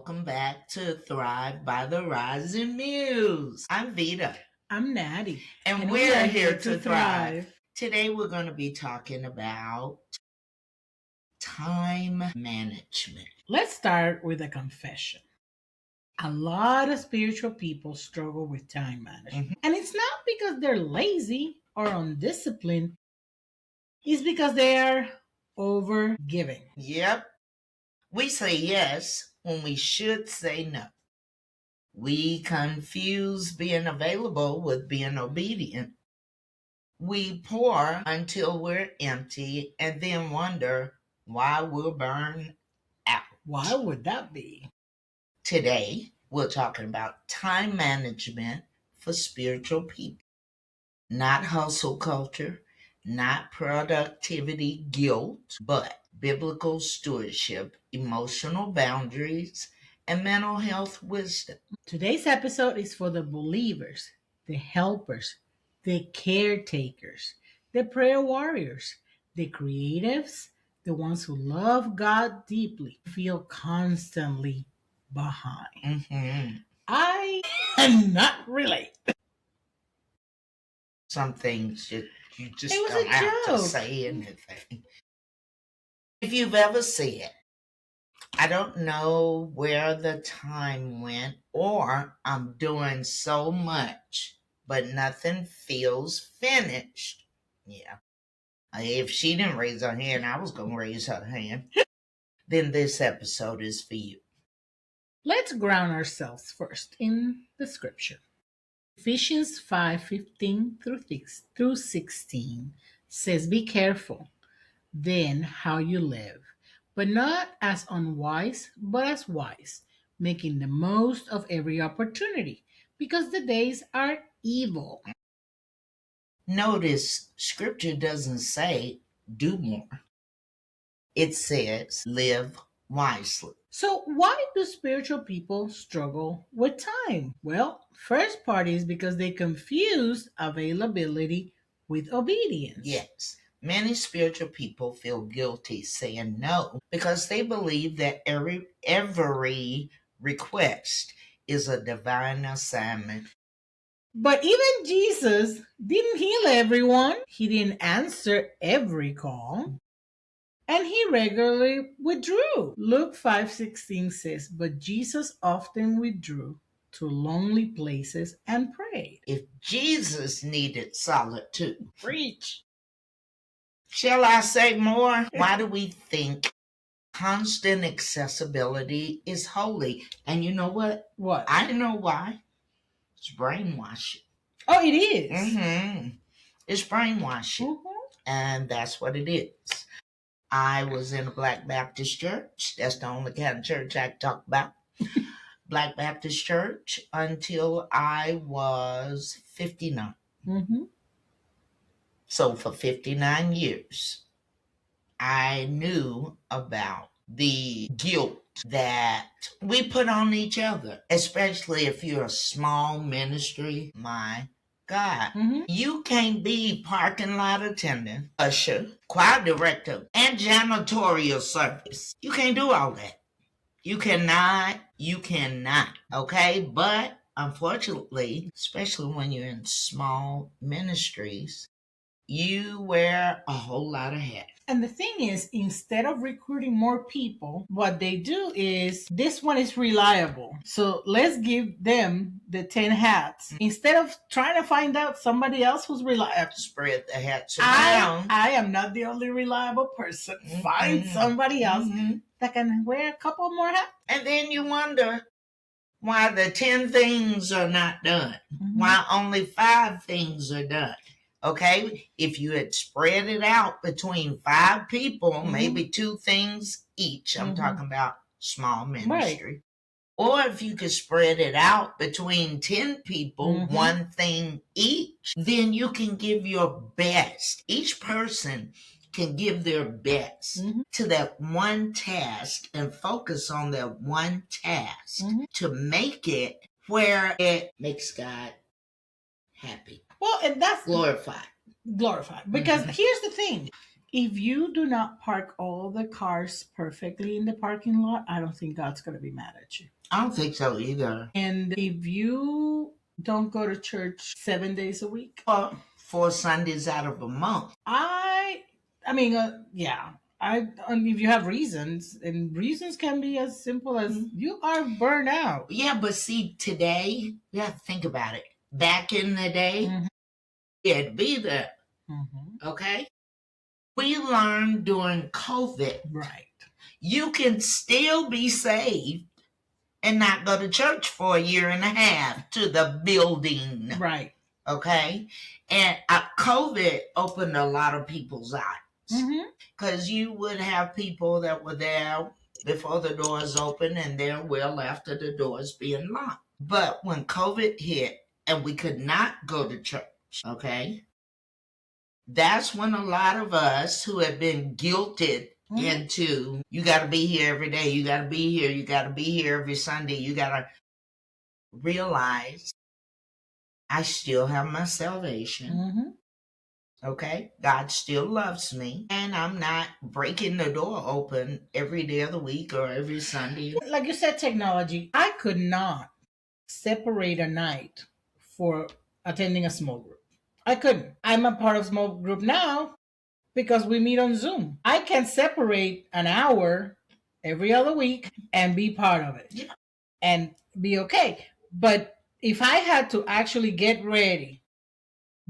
welcome back to Thrive by the Rising Muse. I'm Vita. I'm Natty. And we're here to thrive. Today we're going to be talking about time management. Let's start with a confession. A lot of spiritual people struggle with time management. And it's not because they're lazy or undisciplined, it's because they are over giving. Yep. We say yes when we should say no. We confuse being available with being obedient. We pour until we're empty and then wonder why we're burned out. Why would that be? Today, we're talking about time management for spiritual people. Not hustle culture, not productivity guilt, but biblical stewardship, emotional boundaries, and mental health wisdom. Today's episode is for the believers, the helpers, the caretakers, the prayer warriors, the creatives, the ones who love God deeply, feel constantly behind. I cannot relate. Some things you just It was don't a have to joke. say anything. If you've ever said, I don't know where the time went, or I'm doing so much, but nothing feels finished. Yeah. If she didn't raise her hand, I was going to raise her hand. Then this episode is for you. Let's ground ourselves first in the scripture. Ephesians 5:15 through 16 says, Be careful then how you live, but not as unwise, but as wise, making the most of every opportunity, because the days are evil. Notice scripture doesn't say do more. It says live wisely. So, why do spiritual people struggle with time? Well, first part is because they confuse availability with obedience. Yes. Many spiritual people feel guilty saying no because they believe that every request is a divine assignment. But even Jesus didn't heal everyone. He didn't answer every call. And he regularly withdrew. Luke 5:16 says, But Jesus often withdrew to lonely places and prayed. If Jesus needed solitude, Preach. shall I say more? Why do we think constant accessibility is holy? And you know what? What? I know why. It's brainwashing. Oh, it is. It's brainwashing. And that's what it is. I was in a Black Baptist church. That's the only kind of church I can talk about. Black Baptist church until I was 59. So for 59 years, I knew about the guilt that we put on each other, especially if you're a small ministry. My God, you can't be parking lot attendant, usher, choir director, and janitorial service. You can't do all that. You cannot, okay? But unfortunately, especially when you're in small ministries, you wear a whole lot of hats. And the thing is, instead of recruiting more people, what they do is this one is reliable. So let's give them the 10 hats. Instead of trying to find out somebody else who's reliable. Spread the hats around. I am not the only reliable person. Find somebody else that can wear a couple more hats. And then you wonder why the 10 things are not done. Why only 5 things are done. Okay, if you had spread it out between 5 people, maybe 2 things each. I'm talking about small ministry. Right. Or if you could spread it out between 10 people, 1 thing each, then you can give your best. Each person can give their best to that one task and focus on that one task to make it where it makes God happy. Well, and that's glorified. Because here's the thing. If you do not park all the cars perfectly in the parking lot, I don't think God's going to be mad at you. I don't think so either. And if you don't go to church 7 days a week, Or 4 Sundays out of a month. yeah. If you have reasons, and reasons can be as simple as you are burnt out. Yeah, but see, today, you have to think about it. Back in the day, it'd be there. Okay? We learned during COVID. Right. You can still be saved and not go to church for a year and a half to the building. Right. Okay? And COVID opened a lot of people's eyes. Because you would have people that were there before the doors open and there well after the doors being locked. But when COVID hit and we could not go to church, okay, that's when a lot of us who have been guilted into, you got to be here every day, you got to be here, you got to be here every Sunday, you got to realize I still have my salvation. Okay, God still loves me, and I'm not breaking the door open every day of the week or every Sunday. Like you said, technology. I could not separate a night for attending a small group. I couldn't. I'm a part of a small group now because we meet on Zoom. I can separate an hour every other week and be part of it. Yeah. And be okay. But if I had to actually get ready,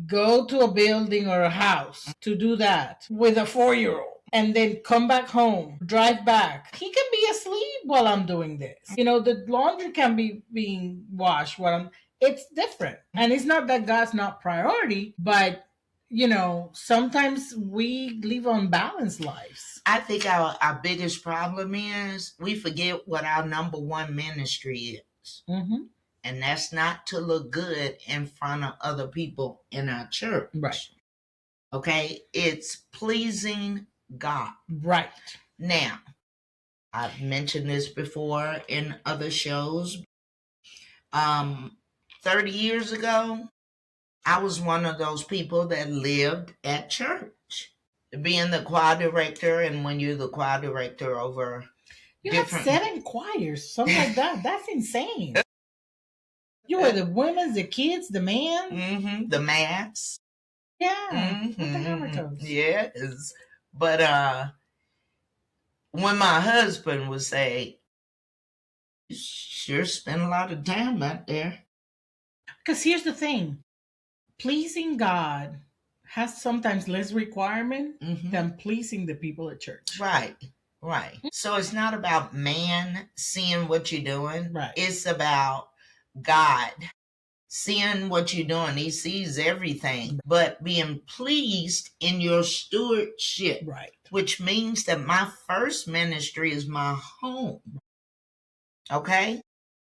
go to a building or a house to do that with a 4-year-old, and then come back home, drive back, he can be asleep while I'm doing this. The laundry can be being washed while it's different. And it's not that God's not priority, but sometimes we live unbalanced lives. I think our biggest problem is we forget what our number one ministry is. And that's not to look good in front of other people in our church. Right. Okay? It's pleasing God. Right. Now, I've mentioned this before in other shows. 30 years ago, I was one of those people that lived at church. Being the choir director, and when you're the choir director over you have 7 choirs, something like that. That's insane. You were the women's, the kids, the man. The mass. Yeah. With the hammer toes. Yes. But when my husband would say, you sure spend a lot of time out there. Because here's the thing. Pleasing God has sometimes less requirement than pleasing the people at church. Right. So it's not about man seeing what you're doing. Right. It's about God seeing what you're doing. He sees everything, but being pleased in your stewardship. Right. Which means that my first ministry is my home. Okay?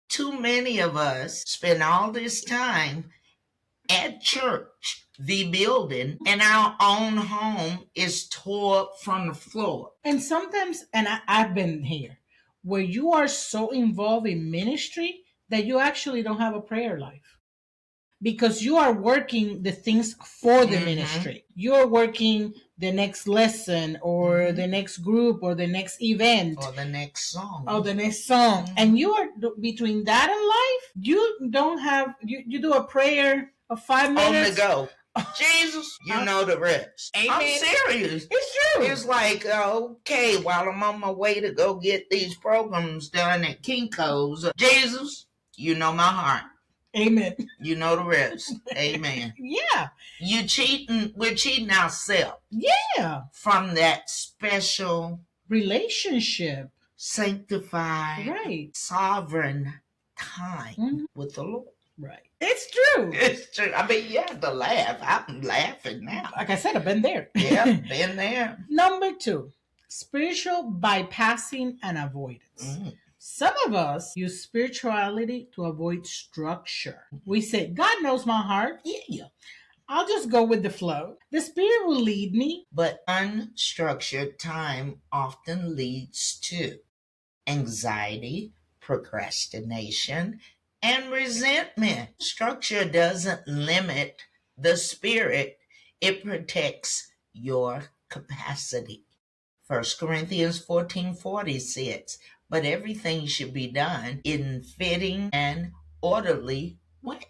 Too many of us spend all this time at church, the building, and our own home is tore up from the floor. And sometimes, and I've been here, where you are so involved in ministry that you actually don't have a prayer life. Because you are working the things for the ministry. You're working the next lesson or the next group or the next event. Or the next song. And you are between that and life, you don't have, you do a prayer of 5 minutes. On the go. Jesus, you know the rest. Amen. I'm serious. It's true. It's like, okay, while I'm on my way to go get these programs done at Kinko's, Jesus, you know my heart. Amen. You know the rest. Amen. Yeah. We're cheating ourselves. Yeah. From that special relationship, sanctified, right, sovereign time with the Lord. Right. It's true. It's true. I mean, you have to laugh. I'm laughing now. Like I said, I've been there. Yeah, been there. Number 2, spiritual bypassing and avoidance. Some of us use spirituality to avoid structure. We say, God knows my heart. Yeah. I'll just go with the flow. The Spirit will lead me. But unstructured time often leads to anxiety, procrastination, and resentment. Structure doesn't limit the Spirit. It protects your capacity. 1 Corinthians 14:40 says, but everything should be done in fitting and orderly way.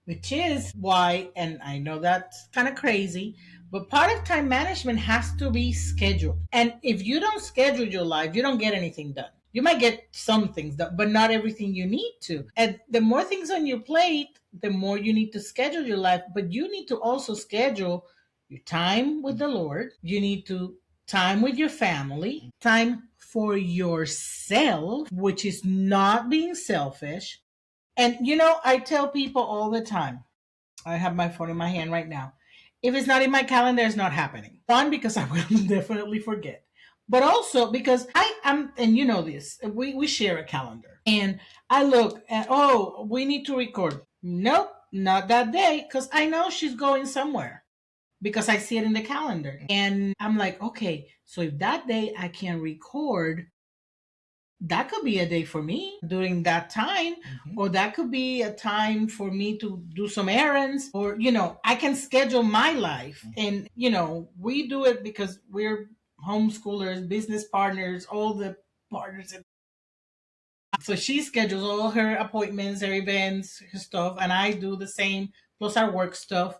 Which is why, and I know that's kind of crazy, but part of time management has to be scheduled. And if you don't schedule your life, you don't get anything done. You might get some things done, but not everything you need to. And the more things on your plate, the more you need to schedule your life. But you need to also schedule your time with the Lord. You need to time with your family, time for yourself, which is not being selfish. And I tell people all the time, I have my phone in my hand right now. If it's not in my calendar, it's not happening. One, because I will definitely forget. But also because I am, and you know this, we share a calendar. And I look at, oh, we need to record. Nope, not that day, because I know she's going somewhere because I see it in the calendar. And I'm like, okay, so if that day I can record, that could be a day for me during that time, or that could be a time for me to do some errands, or I can schedule my life. And we do it because we're homeschoolers, business partners, all the partners. So she schedules all her appointments, her events, her stuff, and I do the same, plus our work stuff.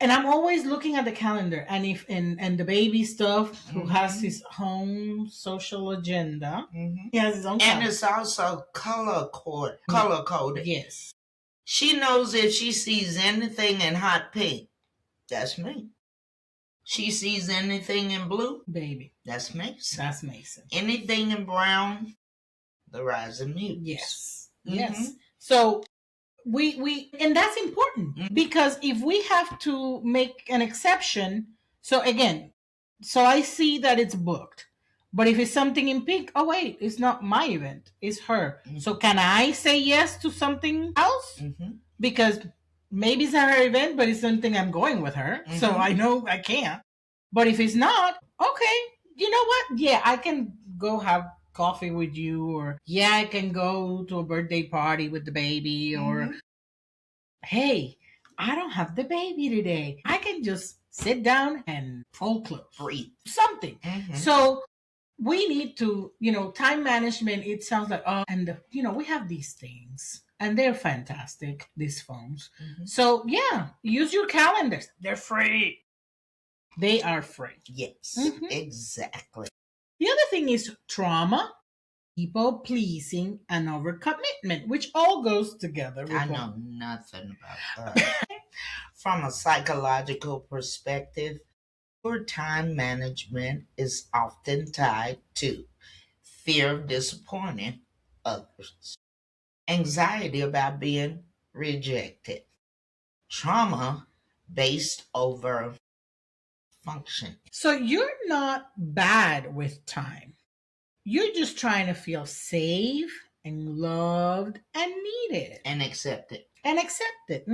And I'm always looking at the calendar, and if and the baby stuff, who has his own social agenda. He has his own And calendar. it's also color coded. Yes. She knows if she sees anything in hot pink, that's me. She sees anything in blue, Baby, that's Mason. that's Mason. Anything in brown, the Rising Muse. Yes. Yes. So we and that's important, because if we have to make an exception, so again, so I see that it's booked, but if it's something in pink, oh wait, it's not my event, it's her. So can I say yes to something else? Because maybe it's not her event, but it's something I'm going with her, so I know I can't. But if it's not, okay, you know what, yeah, I can go have coffee with you, or yeah, I can go to a birthday party with the baby, or hey, I don't have the baby today, I can just sit down and fold clothes, Breathe. something. So we need to, time management, it sounds like, oh, and we have these things and they're fantastic, these phones. So yeah, use your calendars, they're free. They are free. Yes, exactly. The other thing is trauma, people pleasing, and overcommitment, which all goes together. I know nothing about that. From a psychological perspective, poor time management is often tied to fear of disappointing others, anxiety about being rejected, trauma based over function. So you're not bad with time. You're just trying to feel safe and loved and needed And accepted. and accepted.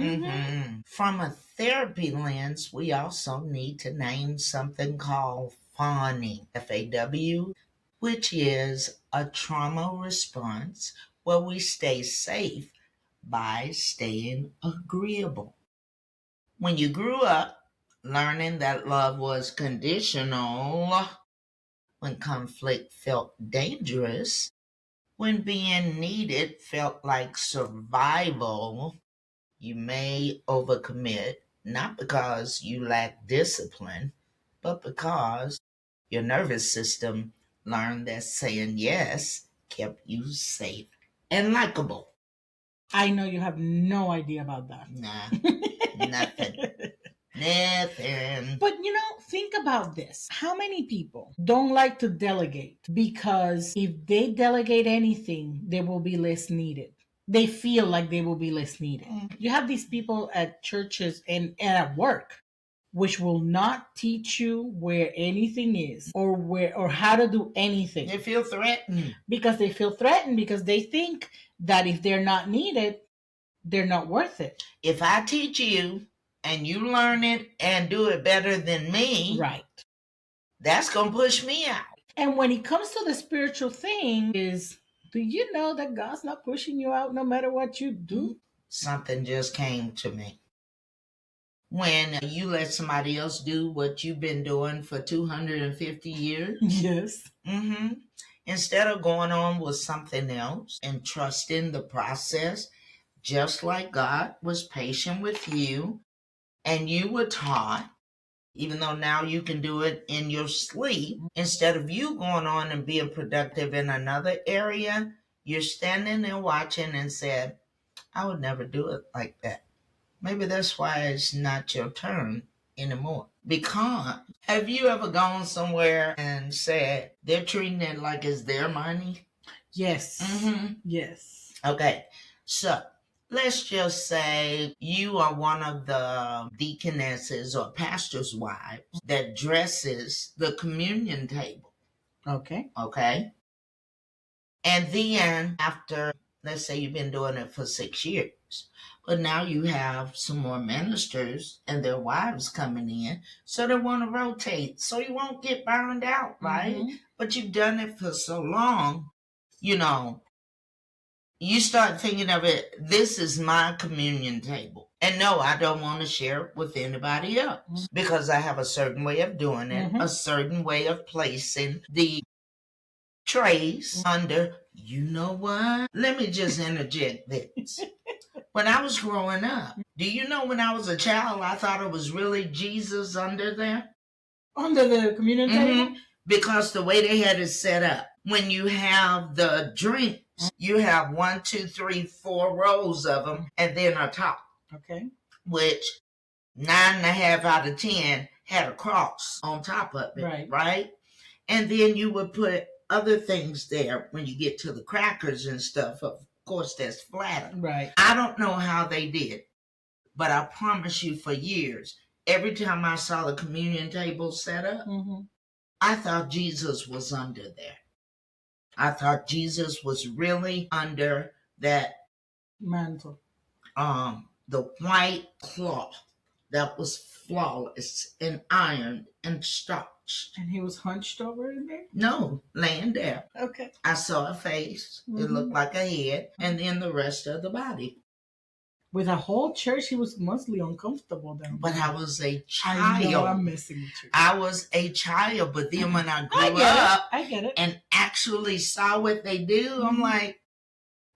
From a therapy lens, we also need to name something called fawning, FAW, which is a trauma response where we stay safe by staying agreeable. When you grew up learning that love was conditional, when conflict felt dangerous, when being needed felt like survival, you may overcommit, not because you lack discipline, but because your nervous system learned that saying yes kept you safe and likable. I know you have no idea about that. Nah, nothing. Nothing. But think about this. How many people don't like to delegate because if they delegate anything, they will be less needed? They feel like they will be less needed. You have these people at churches and at work which will not teach you where anything is, or how to do anything. They feel threatened. Because they feel threatened, because they think that if they're not needed, they're not worth it. If I teach you and you learn it and do it better than me, right, that's going to push me out. And when it comes to the spiritual thing, do you know that God's not pushing you out no matter what you do? Something just came to me. when you let somebody else do what you've been doing for 250 years? Yes. Mm-hmm. Instead of going on with something else and trusting the process, just like God was patient with you and you were taught, even though now you can do it in your sleep, instead of you going on and being productive in another area, you're standing there watching and said, I would never do it like that. Maybe that's why it's not your turn anymore. Because have you ever gone somewhere and said they're treating it like it's their money? Yes. Mm-hmm. Yes. Okay. So let's just say you are one of the deaconesses or pastor's wives that dresses the communion table. Okay. Okay. And then after, let's say you've been doing it for 6 years, but now you have some more ministers and their wives coming in, so they want to rotate so you won't get burned out, right? Mm-hmm. But you've done it for so long, you know, you start thinking of it, this is my communion table. And no, I don't want to share it with anybody else because I have a certain way of doing it, a certain way of placing the trays under. You know what? Let me just interject this. When I was growing up, do you know when I was a child, I thought it was really Jesus under there? Under the communion table? Because the way they had it set up, when you have the drinks, you have 1, 2, 3, 4 rows of them, and then a top. Okay. Which 9.5 out of 10 had a cross on top of it, right? And then you would put other things there when you get to the crackers and stuff. Of course, that's flatter. Right. I don't know how they did, but I promise you, for years, every time I saw the communion table set up, I thought Jesus was under there. I thought Jesus was really under that mantle. The white cloth that was flawless and ironed and starched. And he was hunched over in there? No, laying there. Okay. I saw a face. It looked like a head, and then the rest of the body. With a whole church, he was mostly uncomfortable then. But I was a child. I know, I'm messing with you. I was a child, but then when I grew up I get it. And actually saw what they do, I'm like,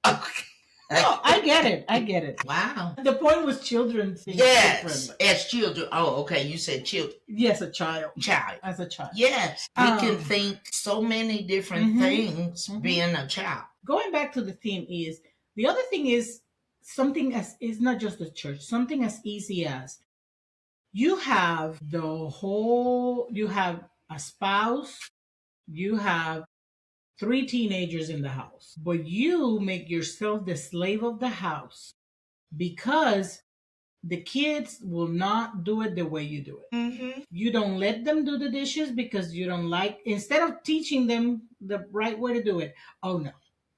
okay. No, I get it. I get it. Wow. The point was children. Yes, as children. Oh, okay. You said children. Yes, a child. Child. As a child. Yes. We can think so many different things being a child. Going back to the theme is, the other thing is something as is not just the church, something as easy as you have you have a spouse, you have 3 teenagers in the house, but you make yourself the slave of the house because the kids will not do it the way you do it. You don't let them do the dishes because you don't like, instead of teaching them the right way to do it, oh no,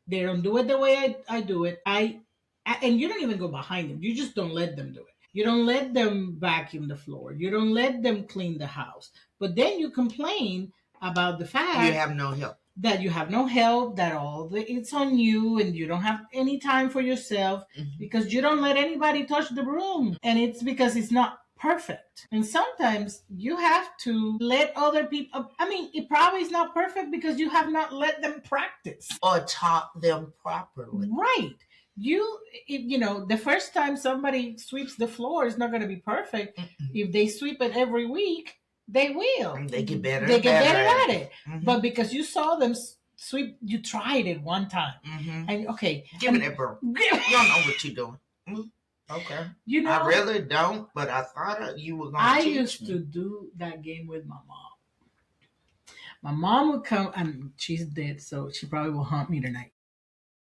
they don't do it the way I do it. And you don't even go behind them. You just don't let them do it. You don't let them vacuum the floor. You don't let them clean the house. But then you complain about the fact you have no help. That you have no help, that it's on you, and you don't have any time for yourself because you don't let anybody touch the broom. And it's because it's not perfect. And sometimes you have to let other people, I mean, it probably is not perfect because you have not let them practice. Or taught them properly. Right. You know, the first time somebody sweeps the floor is not going to be perfect. If they sweep it every week, they will. They get better. They get better at it. But because you saw them sweep, you tried it one time, and okay, give me that broom. You don't know what you're doing. Okay. You know, I really don't. But I thought you were going to teach me. I used to do that game with my mom. My mom would come, and she's dead, so she probably will haunt me tonight.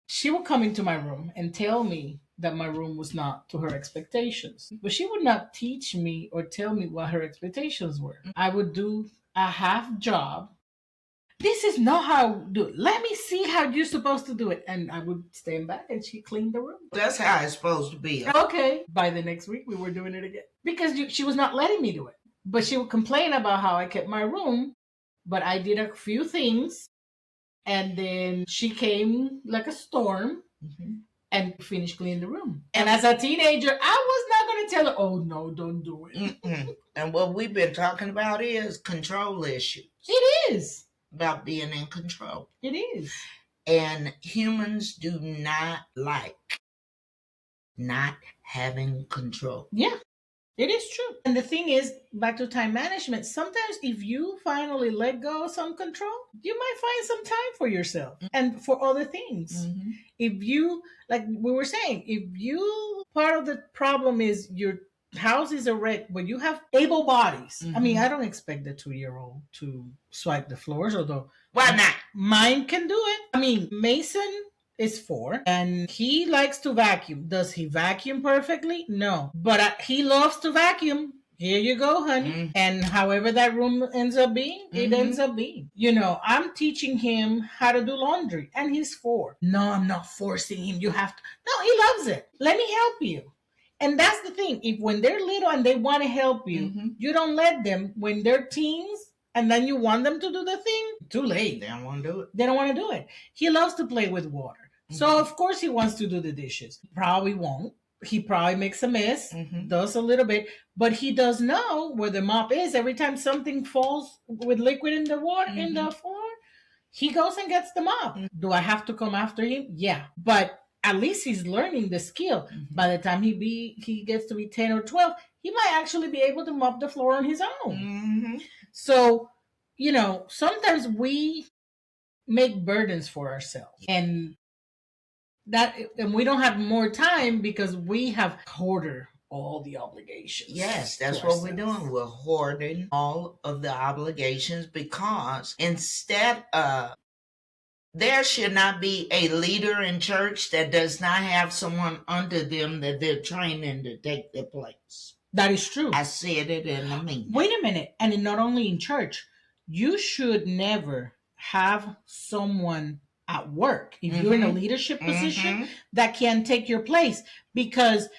She would come into my room and tell me that my room was not to her expectations. But she would not teach me or tell me what her expectations were. I would do a half job. This is not how I do it. Let me see how you're supposed to do it. And I would stand back and she cleaned the room. That's how it's supposed to be. Okay. By the next week, we were doing it again. Because she was not letting me do it. But she would complain about how I kept my room. But I did a few things. And then she came like a storm and finished cleaning the room. And as a teenager, I was not going trying to tell her, oh no, don't do it. And what we've been talking about is control issues. It is. About being in control. It is. And humans do not like not having control. Yeah. It is true. And the thing is, back to time management, sometimes if you finally let go of some control, you might find some time for yourself and for other things. Mm-hmm. If you, like we were saying, if you, part of the problem is your house is a wreck, but you have able bodies. I mean, I don't expect the 2-year-old to swipe the floors, although. Why not? Mine can do it. I mean, Mason is 4 and he likes to vacuum. Does he vacuum perfectly? No, but he loves to vacuum. Here you go, honey. And however that room ends up being, it ends up being. You know, I'm teaching him how to do laundry and he's 4. No, I'm not forcing him. You have to. No, he loves it. Let me help you. And that's the thing. If when they're little and they want to help you, you don't let them when they're teens. And then you want them to do the thing, too late. They don't want to do it. They don't want to do it. He loves to play with water. So, of course, he wants to do the dishes. Probably won't. He probably makes a mess, does a little bit, but he does know where the mop is. Every time something falls with liquid in the water, in the floor, he goes and gets the mop. Do I have to come after him? Yeah. But at least he's learning the skill. By the time he gets to be 10 or 12, he might actually be able to mop the floor on his own. So, you know, sometimes we make burdens for ourselves. And we don't have more time because we have hoarded all the obligations. Yes, that's what we're doing. We're hoarding all of the obligations because instead of there should not be a leader in church that does not have someone under them that they're training to take their place. That is true. I said it in the meeting. Wait a minute. And not only in church, you should never have someone at work, if you're in a leadership position, that can take your place. Because,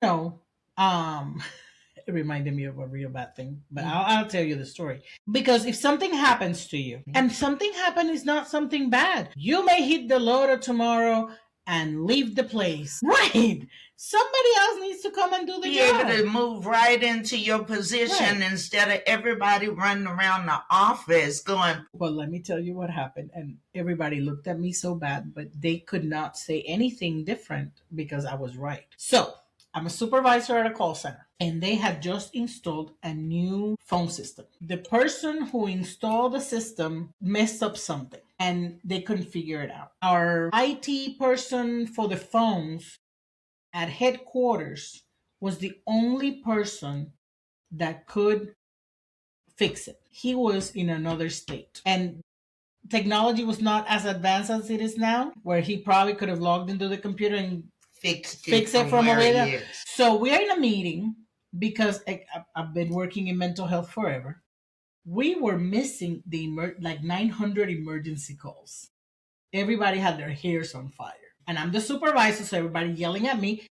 you know, it reminded me of a real bad thing, but I'll tell you the story. Because if something happens to you, and something happened is not something bad, you may hit the lotto tomorrow and leave the place. Right. Somebody else needs to come and do the job. Be able to move right into your position instead of everybody running around the office going. But let me tell you what happened. And everybody looked at me so bad, but they could not say anything different because I was right. So I'm a supervisor at a call center, and they had just installed a new phone system. The person who installed the system messed up something, and they couldn't figure it out. Our IT person for the phones at headquarters was the only person that could fix it. He was in another state, and technology was not as advanced as it is now, where he probably could have logged into the computer and fix it from over there. So we're in a meeting because I've been working in mental health forever. We were missing the 900 emergency calls. Everybody had their hairs on fire. And I'm the supervisor, so everybody yelling at me.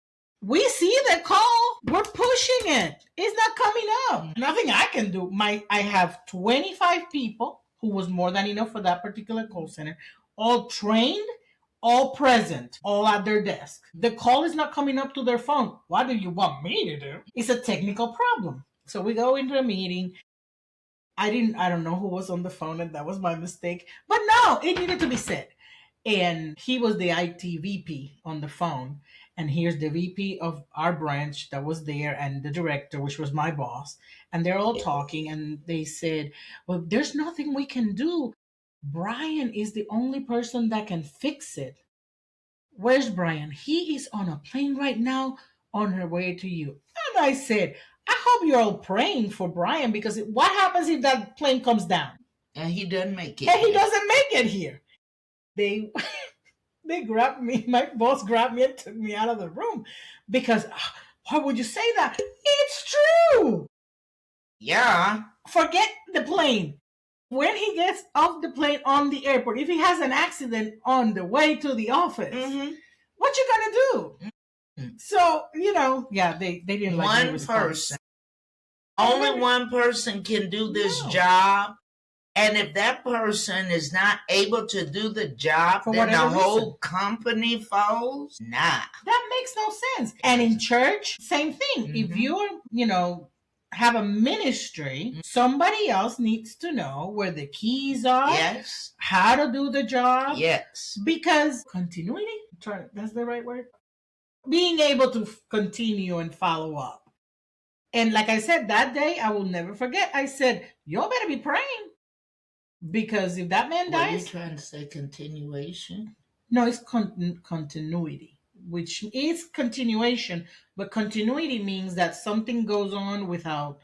We see the call. We're pushing it. It's not coming up. Nothing I can do. I have 25 people, who was more than enough for that particular call center, all trained, all present, all at their desk. The call is not coming up to their phone. What do you want me to do? It's a technical problem. So we go into a meeting. I don't know who was on the phone, and that was my mistake. But no, it needed to be said. And he was the IT VP on the phone. And here's the VP of our branch that was there, and the director, which was my boss. And they're all talking, and they said, well, there's nothing we can do. Brian is the only person that can fix it. Where's Brian? He is on a plane right now on her way to you. And I said, I hope you're all praying for Brian, because what happens if that plane comes down? And he doesn't make it. And he doesn't make it here. They grabbed me. My boss grabbed me and took me out of the room because why would you say that? It's true. Yeah. Forget the plane. When he gets off the plane on the airport, if he has an accident on the way to the office, what you gonna do? So, they didn't like one person. Only one person can do this job And if that person is not able to do the job, For then the whatever whole reason. company falls. Nah. That makes no sense. And in church, same thing. If you're, have a ministry, somebody else needs to know where the keys are, Yes. how to do the job. Yes. Because continuity, that's the right word. Being able to continue and follow up. And like I said, that day, I will never forget. I said, y'all better be praying. Because if that man Were you dies, trying to say continuation? no, it's continuity, which is continuation, but continuity means that something goes on without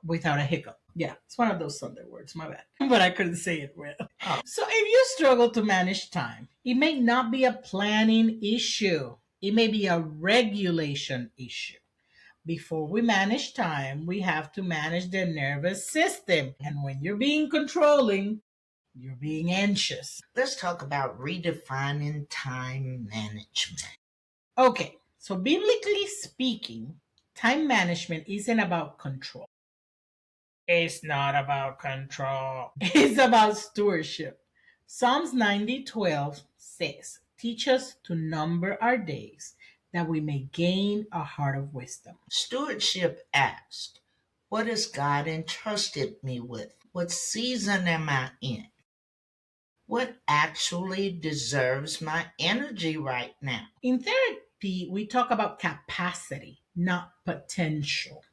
a hiccup. Yeah, it's one of those Sunday words, my bad. But I couldn't say it well. Oh. So if you struggle to manage time, it may not be a planning issue. It may be a regulation issue. Before we manage time, we have to manage the nervous system. And when you're being controlling, you're being anxious. Let's talk about redefining time management. Okay, so biblically speaking, time management isn't about control. It's not about control. It's about stewardship. Psalms 90:12 says, "Teach us to number our days, that we may gain a heart of wisdom." Stewardship asks, what has God entrusted me with? What season am I in? What actually deserves my energy right now? In therapy, we talk about capacity, not potential.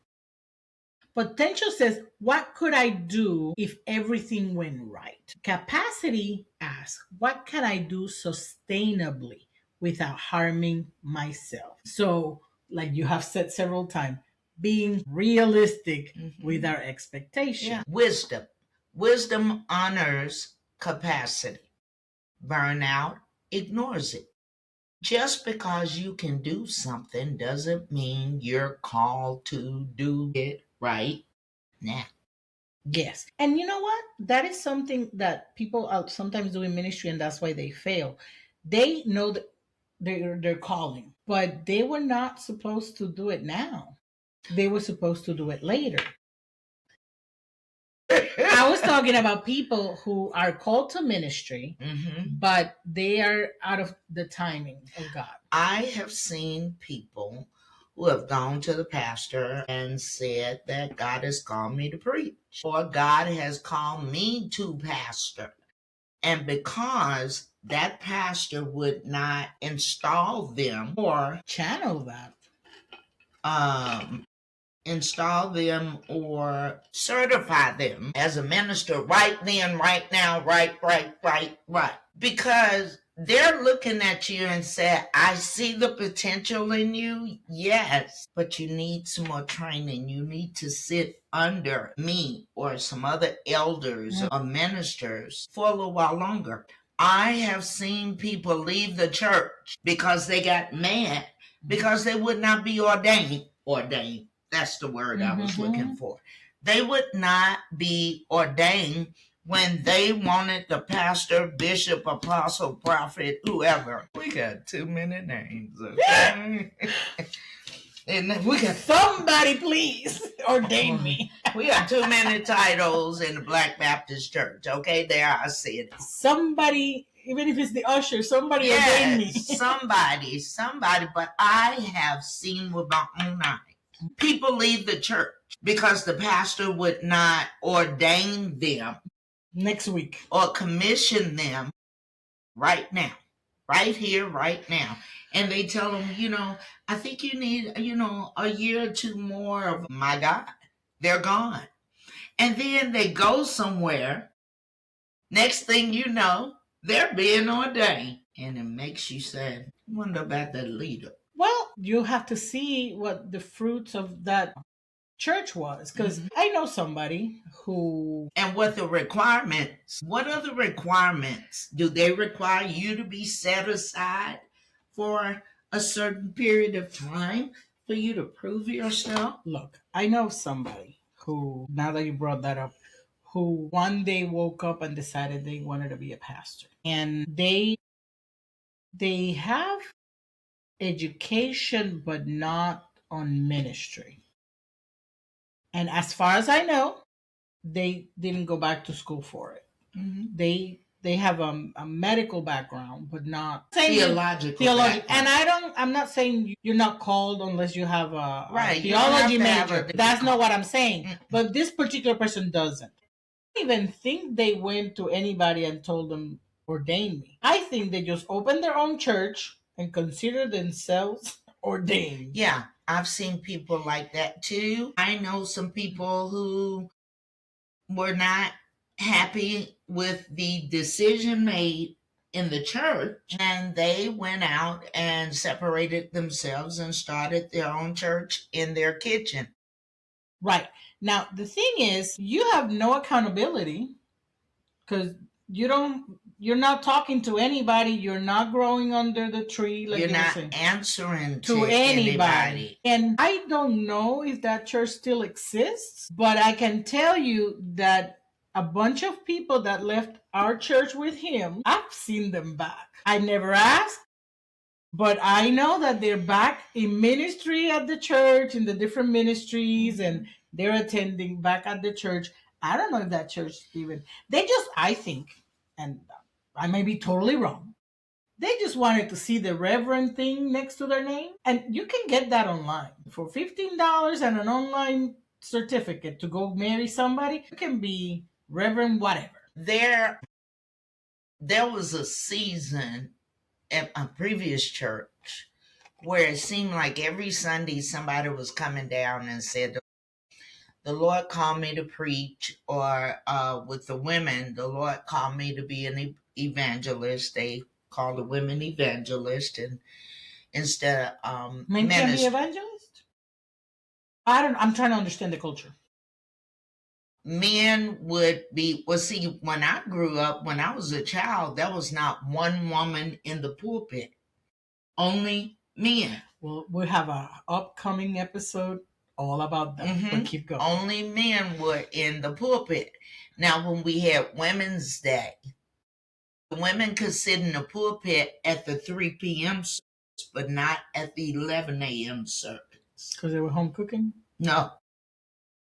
Potential says, what could I do if everything went right? Capacity asks, what can I do sustainably without harming myself? So, like you have said several times, being realistic with our expectations. Yeah. Wisdom. Wisdom honors capacity. Burnout ignores it. Just because you can do something doesn't mean you're called to do it right now. Yes. And you know what? That is something that people sometimes do in ministry, and that's why they fail. They know that they're calling, but they were not supposed to do it now. They were supposed to do it later. I was talking about people who are called to ministry, but they are out of the timing of God. I have seen people who have gone to the pastor and said that God has called me to preach, or God has called me to pastor. And because that pastor would not install them or channel that, install them or certify them as a minister right then, right now, right. Because they're looking at you and say, I see the potential in you. Yes, but you need some more training. You need to sit under me or some other elders or ministers for a little while longer. I have seen people leave the church because they got mad because they would not be ordained. That's the word I was looking for. They would not be ordained when they wanted the pastor, bishop, apostle, prophet, whoever. We got too many names. Okay? And we got somebody please ordain me. We got too many titles in the Black Baptist Church. Okay, there I see it. Somebody, even if it's the usher, somebody ordain me. somebody. But I have seen with my own eyes. People leave the church because the pastor would not ordain them next week or commission them right now, right here, right now. And they tell them, I think you need, a year or two more of my God. They're gone. And then they go somewhere. Next thing you know, they're being ordained. And it makes you say, I wonder about that leader. Well, you have to see what the fruits of that church was, because I know somebody who, and what the requirements, what are the requirements? Do they require you to be set aside for a certain period of time for you to prove yourself? Look, I know somebody who, now that you brought that up, who one day woke up and decided they wanted to be a pastor, and they have education but not on ministry. And as far as I know, they didn't go back to school for it. They have a medical background, but not theological. And I'm not saying you're not called unless you have a Right, theology major. That's not what I'm saying. But this particular person doesn't. I don't even think they went to anybody and told them ordain me. I think they just opened their own church and consider themselves ordained. Yeah, I've seen people like that too. I know some people who were not happy with the decision made in the church, and they went out and separated themselves and started their own church in their kitchen. Right. Now, the thing is, you have no accountability because you're not talking to anybody. You're not growing under the tree. Like you're not answering to anybody. And I don't know if that church still exists, but I can tell you that a bunch of people that left our church with him, I've seen them back. I never asked, but I know that they're back in ministry at the church, in the different ministries, and they're attending back at the church. I don't know if that church even, I think, and I may be totally wrong, they just wanted to see the reverend thing next to their name. And you can get that online. For $15 and an online certificate to go marry somebody, you can be reverend whatever. There was a season at my previous church where it seemed like every Sunday somebody was coming down and said, the Lord called me to preach, or with the women, the Lord called me to be an evangelist. They call the women evangelist, and instead of men can be evangelist. I'm trying to understand the culture. Men would be, well, see, when I grew up, when I was a child, there was not one woman in the pulpit, only men. Well, we have a upcoming episode all about that, but keep going. Only men were in the pulpit. Now, when we had Women's Day, the women could sit in the pulpit at the 3 p.m. service, but not at the 11 a.m. service. Because they were home cooking? No.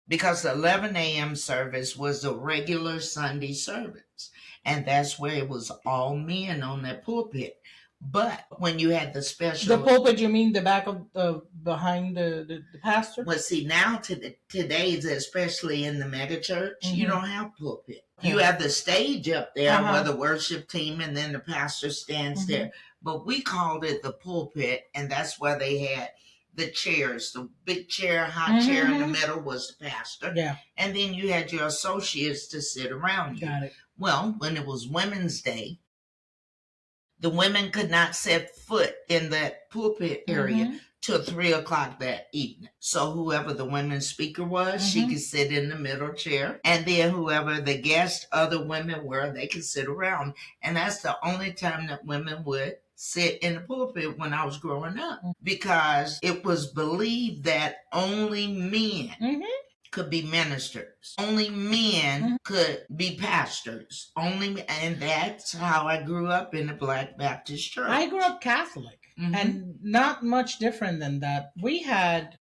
Because the 11 a.m. service was the regular Sunday service. And that's where it was all men on that pulpit. But when you had the special... The pulpit, you mean the back of behind the pastor? Well, see, now today's, especially in the mega church, you don't have pulpit. Okay. You have the stage up there where the worship team and then the pastor stands there. But we called it the pulpit, and that's where they had the chairs. The big chair, high chair in the middle was the pastor. Yeah. And then you had your associates to sit around you. Got it. Well, when it was Women's Day, the women could not set foot in that pulpit area till 3 o'clock that evening. So whoever the women's speaker was, she could sit in the middle chair. And then whoever the guest other women were, they could sit around. And that's the only time that women would sit in the pulpit when I was growing up. Because it was believed that only men could be ministers. Only men could be pastors. And that's how I grew up in the Black Baptist Church. I grew up Catholic, and not much different than that. We had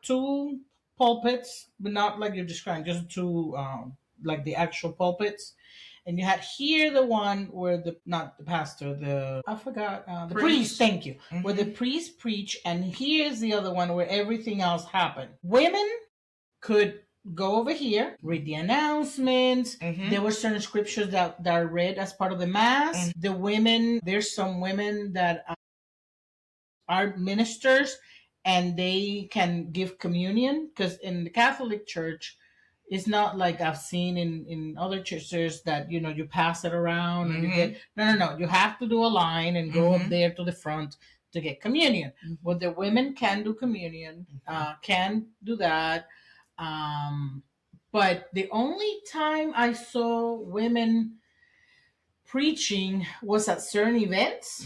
2 pulpits, but not like you're describing, just 2, like the actual pulpits. And you had here the one where not the pastor, the priest, thank you, where the priest preach, and here's the other one where everything else happened. Women could go over here, read the announcements. There were certain scriptures that are read as part of the mass. The women, there's some women that are ministers, and they can give communion, because in the Catholic Church, it's not like I've seen in other churches that, you pass it around and you get, no. You have to do a line and go up there to the front to get communion. Well, the women can do communion, can do that. But the only time I saw women preaching was at certain events,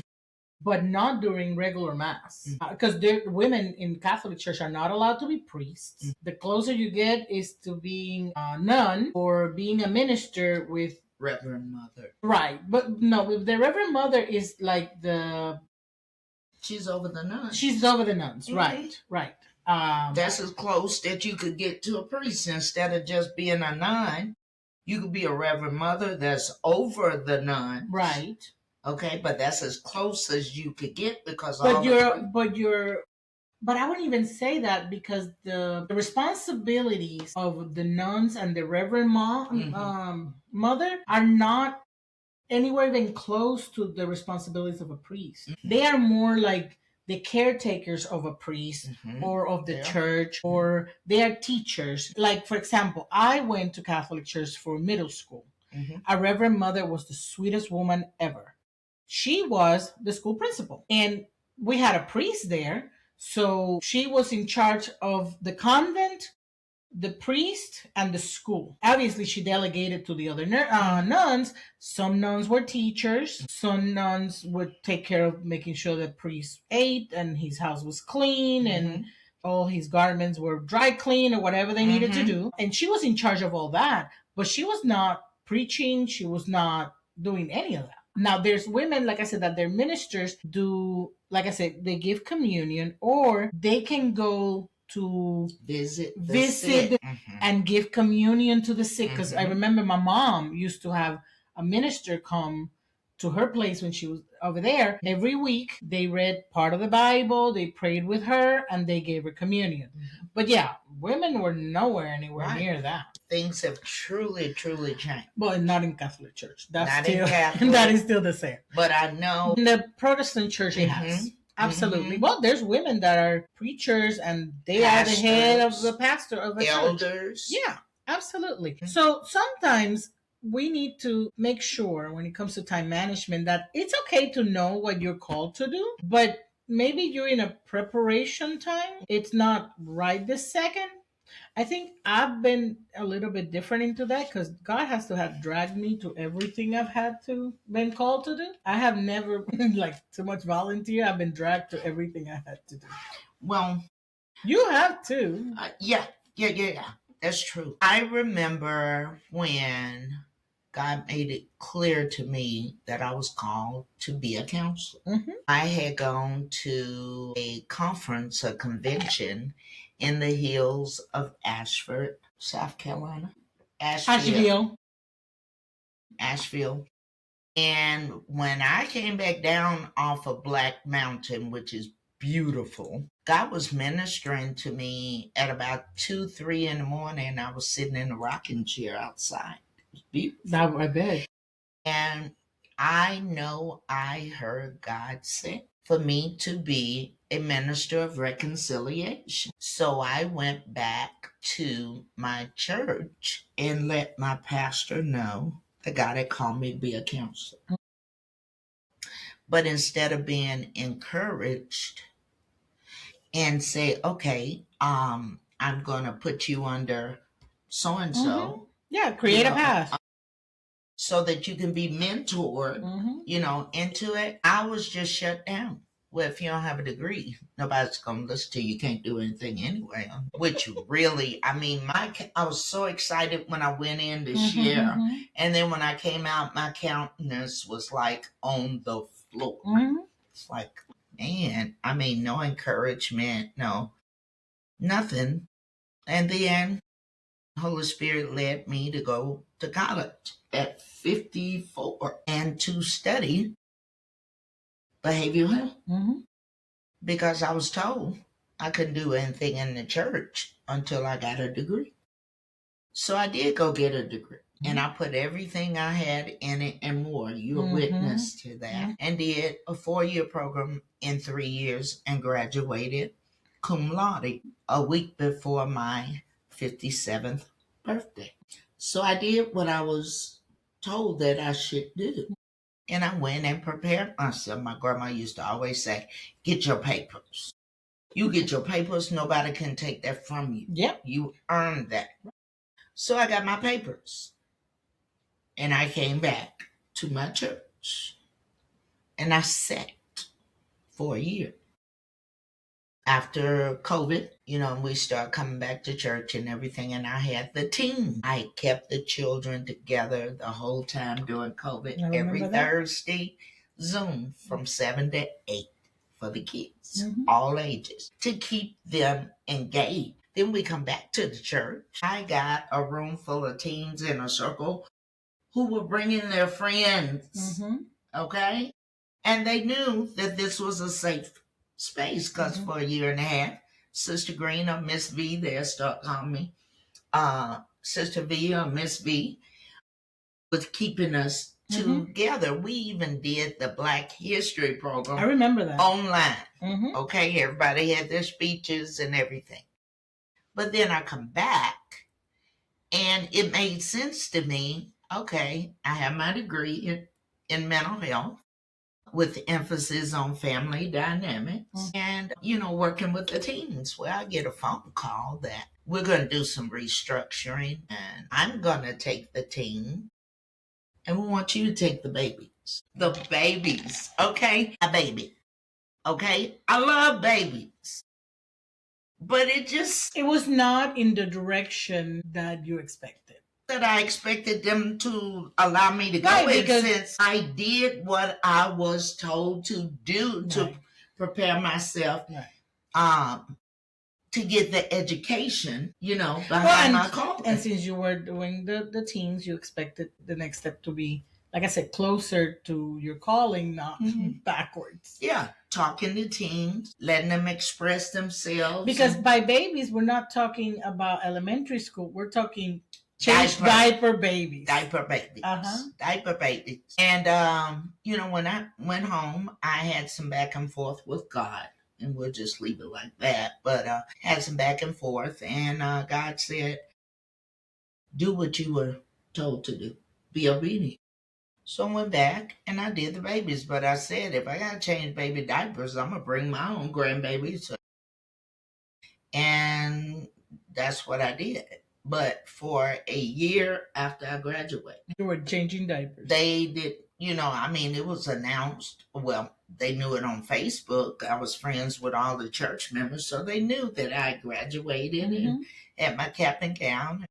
but not during regular mass. Because women in Catholic Church are not allowed to be priests. The closer you get is to being a nun or being a minister with Reverend Mother. Right. But no, the Reverend Mother is like she's over the nuns. She's over the nuns. Right. That's as close that you could get to a priest instead of just being a nun. You could be a reverend mother that's over the nuns. Right. Okay, but that's as close as you could get because But I wouldn't even say that because the responsibilities of the nuns and the Reverend Mother are not anywhere even close to the responsibilities of a priest. They are more like the caretakers of a priest or of the church, or they are teachers. Like, for example, I went to Catholic church for middle school. Our Reverend Mother was the sweetest woman ever. She was the school principal, and we had a priest there. So she was in charge of the convent, the priest, and the school. Obviously, she delegated to the other nuns. Some nuns were teachers. Some nuns would take care of making sure the priest ate and his house was clean and all his garments were dry clean or whatever they needed to do. And she was in charge of all that, but she was not preaching. She was not doing any of that. Now, there's women, like I said, that their ministers do, like I said, they give communion, or they can go to visit and give communion to the sick. Because I remember my mom used to have a minister come to her place when she was over there. Every week they read part of the Bible, they prayed with her, and they gave her communion. But yeah, women were nowhere anywhere near that. Things have truly changed. Well, not in Catholic Church. That's still, that is still the same. But I know in the Protestant church it has. Absolutely. Well, there's women that are preachers and they are the head of the pastor of a elders. Church. Yeah, absolutely. So sometimes we need to make sure when it comes to time management that it's okay to know what you're called to do, but maybe you're in a preparation time. It's not right this second. I think I've been a little bit different into that because God has to have dragged me to everything I've had to been called to do. I have never like too much volunteer. I've been dragged to everything I had to do. Well, you have too. Yeah. That's true. I remember when God made it clear to me that I was called to be a counselor. I had gone to a conference, a convention in the hills of Ashford, South Carolina. Asheville. And when I came back down off of Black Mountain, which is beautiful, God was ministering to me at about 2, 3 in the morning. I was sitting in a rocking chair outside. It was beautiful. I bet. And I know I heard God say for me to be a minister of reconciliation. So I went back to my church and let my pastor know that God had called me to be a counselor. But instead of being encouraged and say, okay, I'm going to put you under so-and-so. Yeah, create a path. So that you can be mentored, into it. I was just shut down. Well, if you don't have a degree, nobody's going to listen to you. You can't do anything anyway. Which really, I was so excited when I went in to share. And then when I came out, my countenance was like on the floor. It's like, man, no encouragement, no, nothing. And then Holy Spirit led me to go to college at 54 and to study behavioral health because I was told I couldn't do anything in the church until I got a degree. So I did go get a degree and I put everything I had in it and more. You're a witness to that. And did a 4-year program in 3 years and graduated cum laude a week before my 57th birthday. So I did what I was told that I should do. And I went and prepared myself. My grandma used to always say, get your papers. You get your papers, nobody can take that from you. Yep. You earned that. So I got my papers. And I came back to my church. And I sat for a year. After COVID, we started coming back to church and everything, and I had the team. I kept the children together the whole time during COVID. Every Thursday, Zoom from 7 to 8 for the kids, all ages, to keep them engaged. Then we come back to the church. I got a room full of teens in a circle who were bringing their friends. Okay? And they knew that this was a safe space because for a year and a half, Sister Green or Miss V, they'll start calling me, Sister V or Miss V, was keeping us together. We even did the Black History program. I remember that. Online. Okay, everybody had their speeches and everything. But then I come back and it made sense to me. Okay, I have my degree in mental health with emphasis on family dynamics and, working with the teens. Well, I get a phone call that we're going to do some restructuring and I'm going to take the teen and we want you to take the babies. The babies, okay? A baby, okay? I love babies. But it was not in the direction that you expected. That I expected them to allow me to go in, since I did what I was told to do to prepare myself to get the education, behind my calling. And since you were doing the teens, you expected the next step to be, like I said, closer to your calling, not backwards. Yeah, talking to teens, letting them express themselves. Because by babies, we're not talking about elementary school. We're talking diaper babies. Diaper babies. Diaper babies. And, when I went home, I had some back and forth with God. And we'll just leave it like that. But had some back and forth. And God said, do what you were told to do. Be obedient. So I went back and I did the babies. But I said, if I got to change baby diapers, I'm going to bring my own grandbabies. And that's what I did. But for a year after I graduated, you were changing diapers. They did, it was announced. Well, they knew it on Facebook. I was friends with all the church members, so they knew that I graduated and had my cap and gown,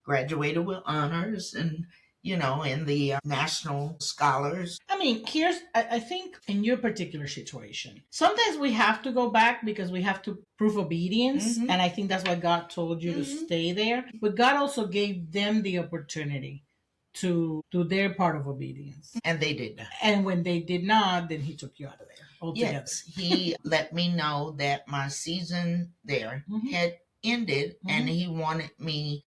graduated with honors and, in the National Scholars. I think in your particular situation, sometimes we have to go back because we have to prove obedience. And I think that's why God told you to stay there. But God also gave them the opportunity to do their part of obedience. And they did not. And when they did not, then he took you out of there altogether. Yes, he let me know that my season there had ended and he wanted me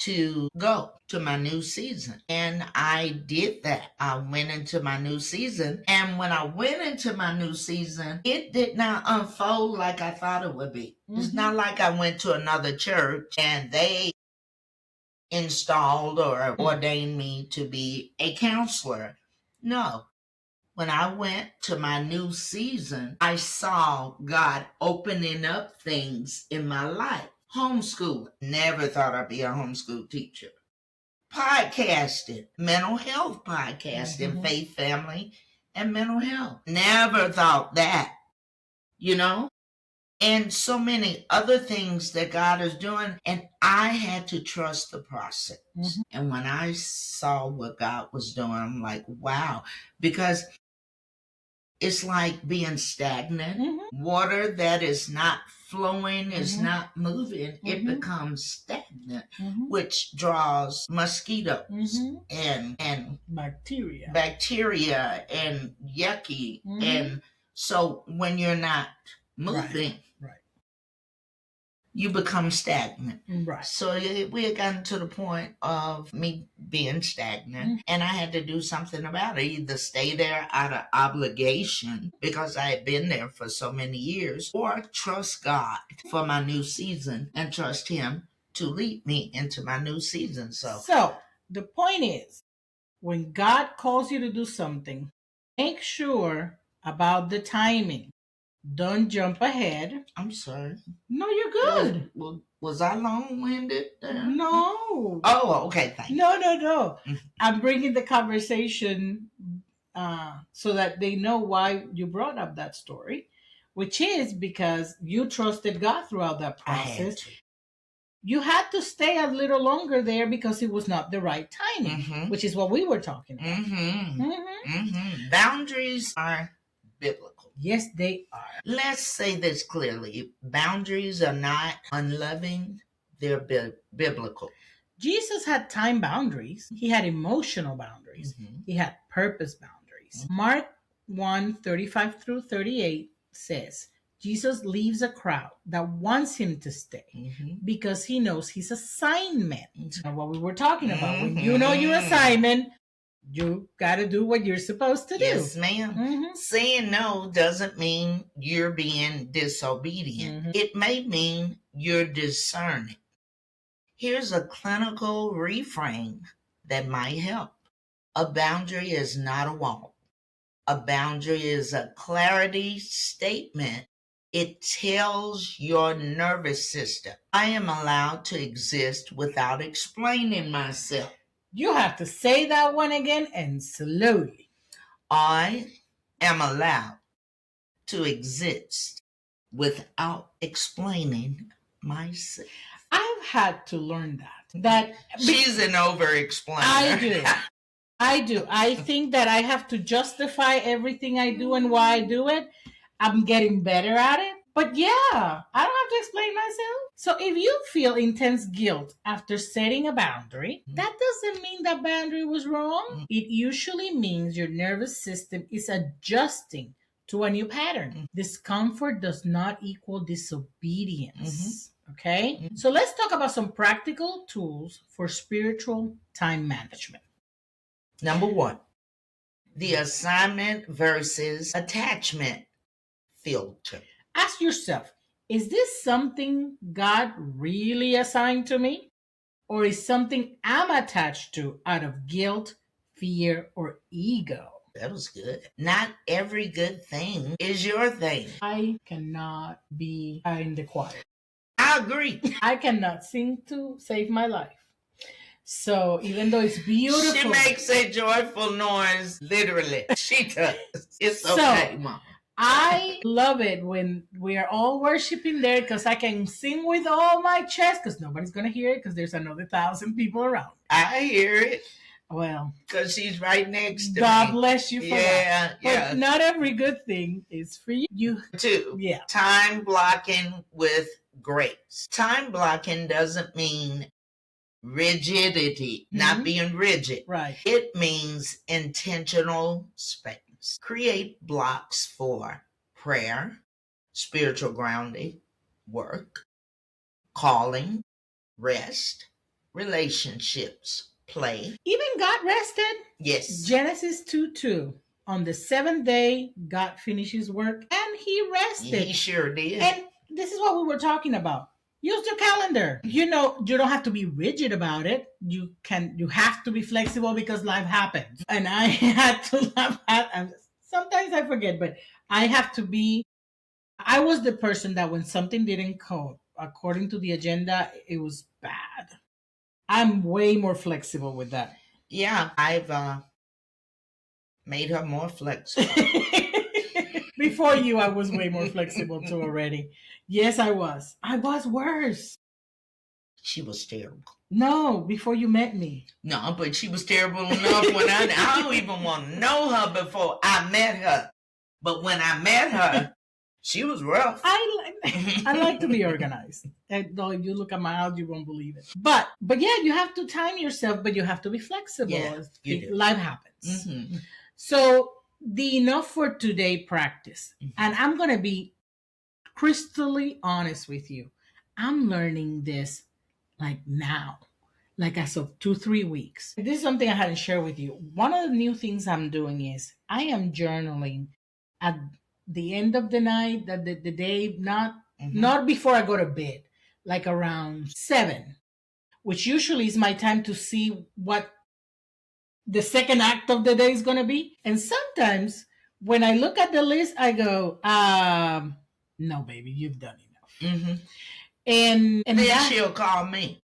to go to my new season. And I did that. I went into my new season. And when I went into my new season, it did not unfold like I thought it would be. It's not like I went to another church and they installed or ordained me to be a counselor. No. When I went to my new season, I saw God opening up things in my life. Homeschooling. Never thought I'd be a homeschool teacher. Podcasting. Mental health podcasting. Faith, family, and mental health. Never thought that. And so many other things that God is doing. And I had to trust the process. And when I saw what God was doing, I'm like, wow. Because it's like being stagnant. Water that is not flowing, is not moving, it becomes stagnant, which draws mosquitoes and bacteria and yucky. And so when you're not moving, you become stagnant. Right. So we had gotten to the point of me being stagnant, and I had to do something about it. Either stay there out of obligation because I had been there for so many years, or trust God for my new season and trust Him to lead me into my new season. So the point is, when God calls you to do something, make sure about the timing. Don't jump ahead. I'm sorry. No, you're good. Was I long-winded? No. Oh, okay. Thank you. No. I'm bringing the conversation so that they know why you brought up that story, which is because you trusted God throughout that process. You had to stay a little longer there because it was not the right timing, which is what we were talking about. Boundaries are biblical. Yes, they are. Let's say this clearly. Boundaries are not unloving, they're biblical. Jesus had time boundaries. He had emotional boundaries. He had purpose boundaries. Mark 1:35 through 38 says, Jesus leaves a crowd that wants him to stay because he knows his assignment. What we were talking about. When you know your assignment, you got to do what you're supposed to do. Yes, ma'am. Saying no doesn't mean you're being disobedient. It may mean you're discerning. Here's a clinical reframe that might help. A boundary is not a wall. A boundary is a clarity statement. It tells your nervous system, I am allowed to exist without explaining myself. You have to say that one again and slowly. I am allowed to exist without explaining myself. I've had to learn that. She's an over-explainer. I do. I think that I have to justify everything I do and why I do it. I'm getting better at it. But yeah, I don't have to explain myself. So if you feel intense guilt after setting a boundary, that doesn't mean that boundary was wrong. It usually means your nervous system is adjusting to a new pattern. Discomfort does not equal disobedience. Okay? So let's talk about some practical tools for spiritual time management. Number 1, the assignment versus attachment filter. Ask yourself, is this something God really assigned to me? Or is something I'm attached to out of guilt, fear, or ego? That was good. Not every good thing is your thing. I cannot be in the choir. I agree. I cannot sing to save my life. So even though it's beautiful. She makes a joyful noise, literally. She does. It's okay, Mom. I love it when we are all worshiping there because I can sing with all my chest because nobody's going to hear it because there's another 1,000 people around. I hear it. Well, because she's right next to me. God bless you for that. Yeah. But not every good thing is for you. Too. Yeah. Time blocking with grace. Time blocking doesn't mean rigidity, not being rigid. Right. It means intentional space. Create blocks for prayer, spiritual grounding, work, calling, rest, relationships, play. Even God rested. Yes. Genesis 2:2. On the seventh day, God finished his work and he rested. He sure did. And this is what we were talking about. Use your calendar. You know, you don't have to be rigid about it. You have to be flexible because life happens. And I had to sometimes I forget, but I was the person that when something didn't go according to the agenda, it was bad. I'm way more flexible with that. Yeah, I've made her more flexible. Before you, I was way more flexible too already. Yes, I was. I was worse. She was terrible. No, before you met me. No, but she was terrible enough when I don't even want to know her before I met her. But when I met her, she was rough. I like to be organized. Though if you look at my house, you won't believe it. But yeah, you have to time yourself, but you have to be flexible. Yeah, life happens. So the enough for today practice. And I'm going to be crystally honest with you. I'm learning this like now, like as of 2-3 weeks. This is something I hadn't shared with you. One of the new things I'm doing is I am journaling at the end of the night, the day, not before I go to bed, like around 7, which usually is my time to see what the second act of the day is going to be. And sometimes when I look at the list, I go, no, baby, you've done enough. And then she'll call me.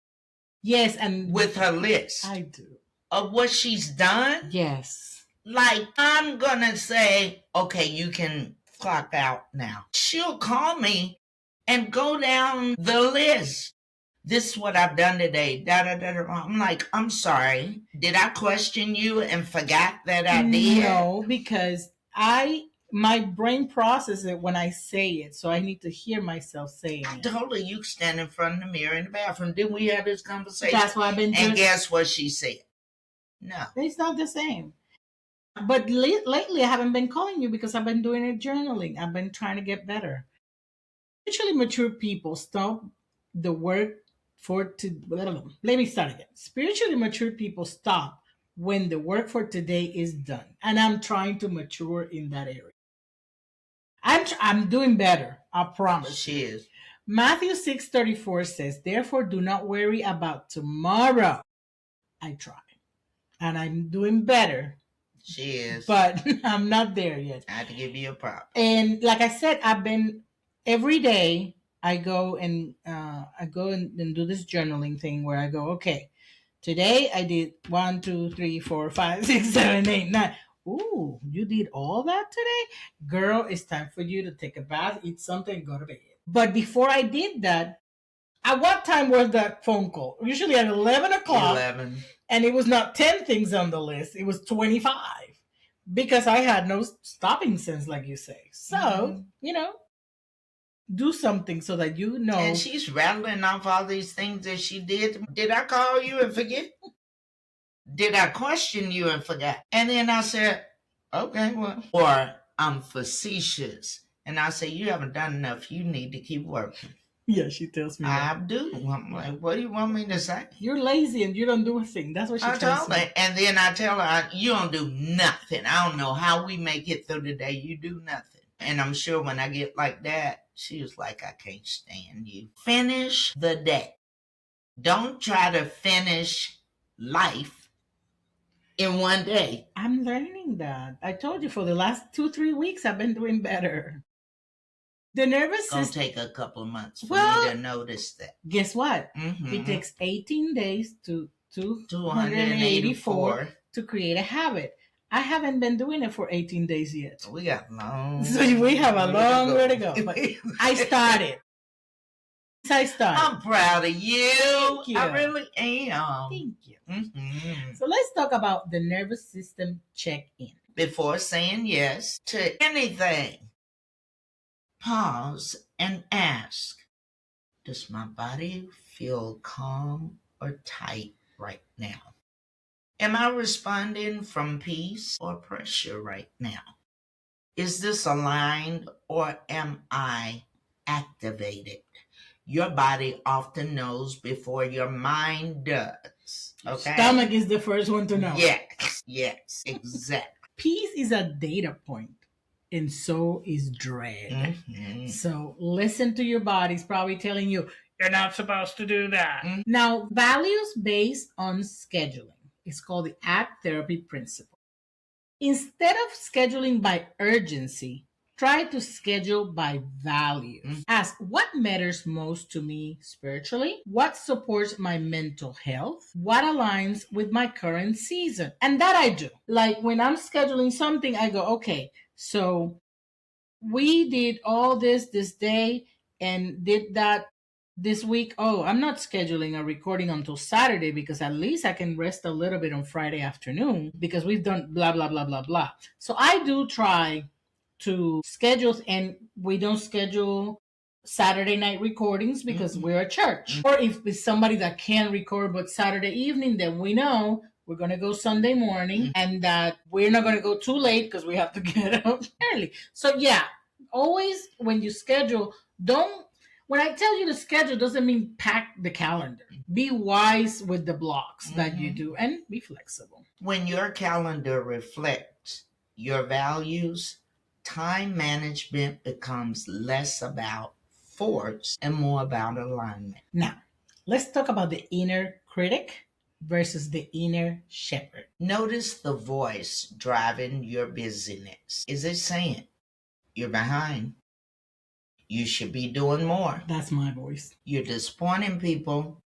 Yes, and with her list. I do. Of what she's done. Yes. Like, I'm gonna say, okay, you can clock out now. She'll call me and go down the list. This is what I've done today. I'm like, I'm sorry. Did I question you and forgot that I did? No, because my brain processes it when I say it, so I need to hear myself saying I it. told her you stand in front of the mirror in the bathroom. Didn't we have this conversation? That's what I've been doing. And guess what she said? No. It's not the same. But lately, I haven't been calling you because I've been doing it journaling. I've been trying to get better. Spiritually mature people stop the work for to. Let me start again. Spiritually mature people stop when the work for today is done, and I'm trying to mature in that area. I'm doing better. I promise. She is. Matthew 6:34 says, "Therefore, do not worry about tomorrow." I try, and I'm doing better. She is. But I'm not there yet. I had to give you a prop. And like I said, I've been every day. I go and do this journaling thing where I go, okay, today I did 1, 2, 3, 4, 5, 6, 7, 8, 9. Ooh, you did all that today? Girl, it's time for you to take a bath, eat something, go to bed. But before I did that, at what time was that phone call? Usually at 11 o'clock. 11. And it was not 10 things on the list, it was 25. Because I had no stopping sense, like you say. So, do something so that you know. And she's rattling off all these things that she did. Did I call you and forget? Did I question you and forget? And then I said, okay, well. Or I'm facetious. And I say, you haven't done enough. You need to keep working. Yeah, she tells me that. I do. I'm like, what do you want me to say? You're lazy and you don't do a thing. That's what she tells me. And then I tell her, you don't do nothing. I don't know how we make it through the day. You do nothing. And I'm sure when I get like that, she was like, I can't stand you. Finish the day. Don't try to finish life in one day. I'm learning that. I told you for the last 2-3 weeks, I've been doing better. The nervous system. It's going to take a couple of months for me to notice that. Guess what? Mm-hmm. It takes 18 days to 284 to create a habit. I haven't been doing it for 18 days yet. We got long. So we have a long way to go. But I started. I'm proud of you. Thank you. I really am. Thank you. Mm-hmm. So let's talk about the nervous system check-in. Before saying yes to anything, pause and ask, does my body feel calm or tight right now? Am I responding from peace or pressure right now? Is this aligned or am I activated? Your body often knows before your mind does. Okay? Stomach is the first one to know. Yes, exactly. Peace is a data point, and so is dread. Mm-hmm. So listen to your body. It's probably telling you, you're not supposed to do that. Mm-hmm. Now, values based on scheduling. It's called the ACT therapy principle. Instead of scheduling by urgency, try to schedule by values. Mm-hmm. Ask what matters most to me spiritually, what supports my mental health, what aligns with my current season. And that I do. Like when I'm scheduling something, I go, okay, so we did all this day and did that this week. Oh, I'm not scheduling a recording until Saturday because at least I can rest a little bit on Friday afternoon because we've done blah, blah, blah, blah, blah. So I do try to schedule, and we don't schedule Saturday night recordings because we're a church. Or if it's somebody that can record but Saturday evening, then we know we're going to go Sunday morning and that we're not going to go too late because we have to get up early. So yeah, always when you schedule, when I tell you to schedule, doesn't mean pack the calendar. Be wise with the blocks that you do and be flexible. When your calendar reflects your values, time management becomes less about force and more about alignment. Now, let's talk about the inner critic versus the inner shepherd. Notice the voice driving your busyness. Is it saying, you're behind? You should be doing more. That's my voice. You're disappointing people.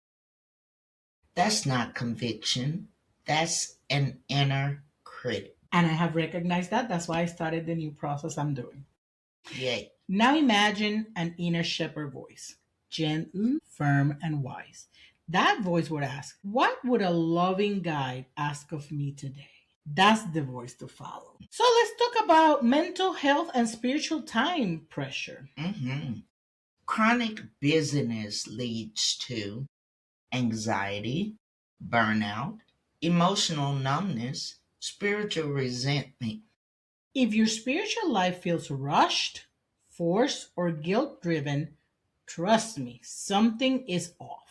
That's not conviction. That's an inner critic. And I have recognized that. That's why I started the new process I'm doing. Yay. Now imagine an inner shepherd voice. Gentle, firm, and wise. That voice would ask, what would a loving guide ask of me today? That's the voice to follow. So let's talk about mental health and spiritual time pressure. Hmm. Chronic busyness leads to anxiety, burnout, emotional numbness, spiritual resentment. If your spiritual life feels rushed, forced, or guilt driven, trust me, something is off.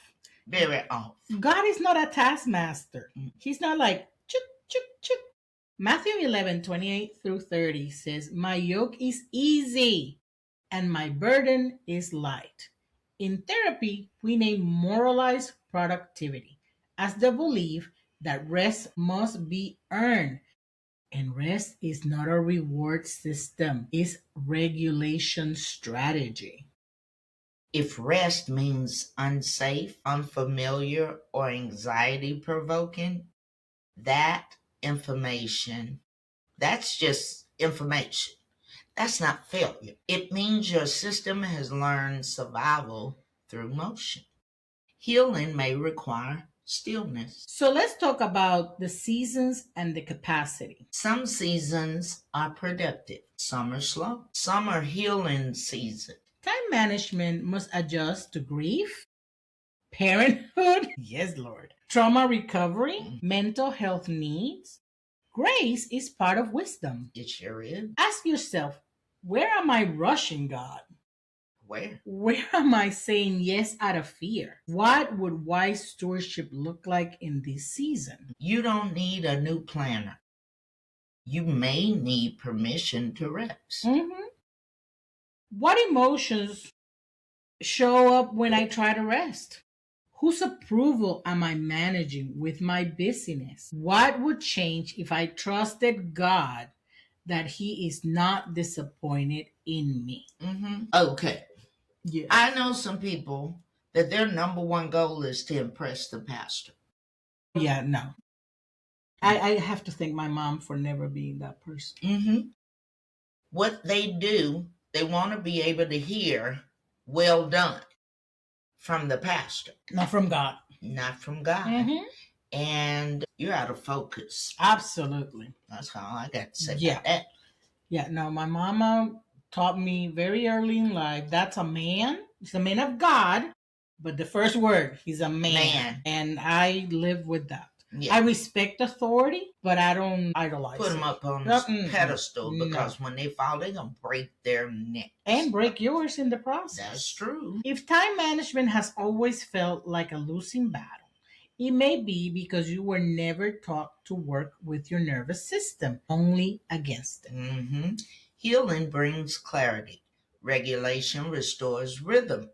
Very off. God is not a taskmaster. He's not like, chuk, chuk, chuk. Matthew 11:28 through 30 says, My yoke is easy and my burden is light. In therapy, we name moralized productivity as the belief that rest must be earned. And rest is not a reward system, it's regulation strategy. If rest means unsafe, unfamiliar, or anxiety provoking, that information, that's just information. That's not failure. It means your system has learned survival through motion. Healing may require stillness. So let's talk about the seasons and the capacity. Some seasons are productive, some are slow. Some are healing seasons. Time management must adjust to grief, parenthood, yes, Lord, trauma recovery, mental health needs. Grace is part of wisdom. It sure is. Ask yourself, where am I rushing God? Where? Where am I saying yes out of fear? What would wise stewardship look like in this season? You don't need a new planner. You may need permission to rest. Mm-hmm. What emotions show up when I try to rest? Whose approval am I managing with my busyness? What would change if I trusted God that He is not disappointed in me? Okay. Yeah. I know some people that their number one goal is to impress the pastor. Yeah, no. I have to thank my mom for never being that person. What they do, they want to be able to hear, well done, from the pastor. Not from God. Not from God. And you're out of focus. Absolutely. That's all I got to say Yeah. about that. Yeah, no, my mama taught me very early in life that's a man. He's a man of God, but the first word, he's a man. And I live with that. Yeah. I respect authority, but I don't idolize Put them up on this pedestal because when they fall, they're going to break their neck. And break yours in the process. That's true. If time management has always felt like a losing battle, it may be because you were never taught to work with your nervous system, only against it. Healing brings clarity. Regulation restores rhythm.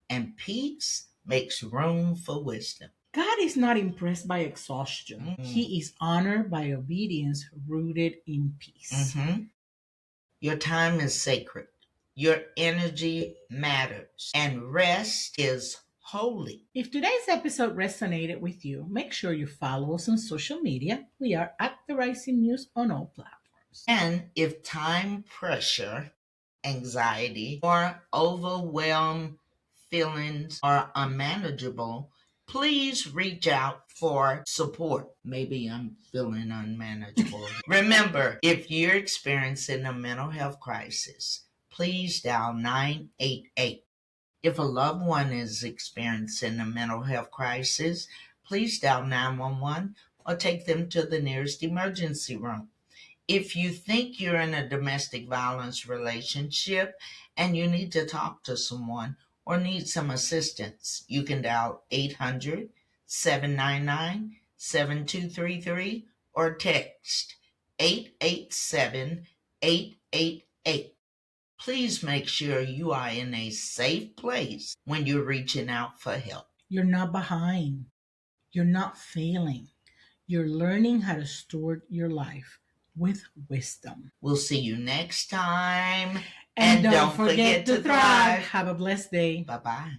And peace makes room for wisdom. God is not impressed by exhaustion. He is honored by obedience rooted in peace. Your time is sacred. Your energy matters. And rest is holy. If today's episode resonated with you, make sure you follow us on social media. We are at the Rising Muse on all platforms. And if time pressure, anxiety, or overwhelm feelings are unmanageable, please reach out for support. Maybe I'm feeling unmanageable. Remember, if you're experiencing a mental health crisis, please dial 988. If a loved one is experiencing a mental health crisis, please dial 911 or take them to the nearest emergency room. If you think you're in a domestic violence relationship and you need to talk to someone or need some assistance, you can dial 800-799-7233 or text 887-888. Please make sure you are in a safe place when you're reaching out for help. You're not behind. You're not failing. You're learning how to steward your life with wisdom. We'll see you next time. And don't forget to thrive. Have a blessed day. Bye-bye.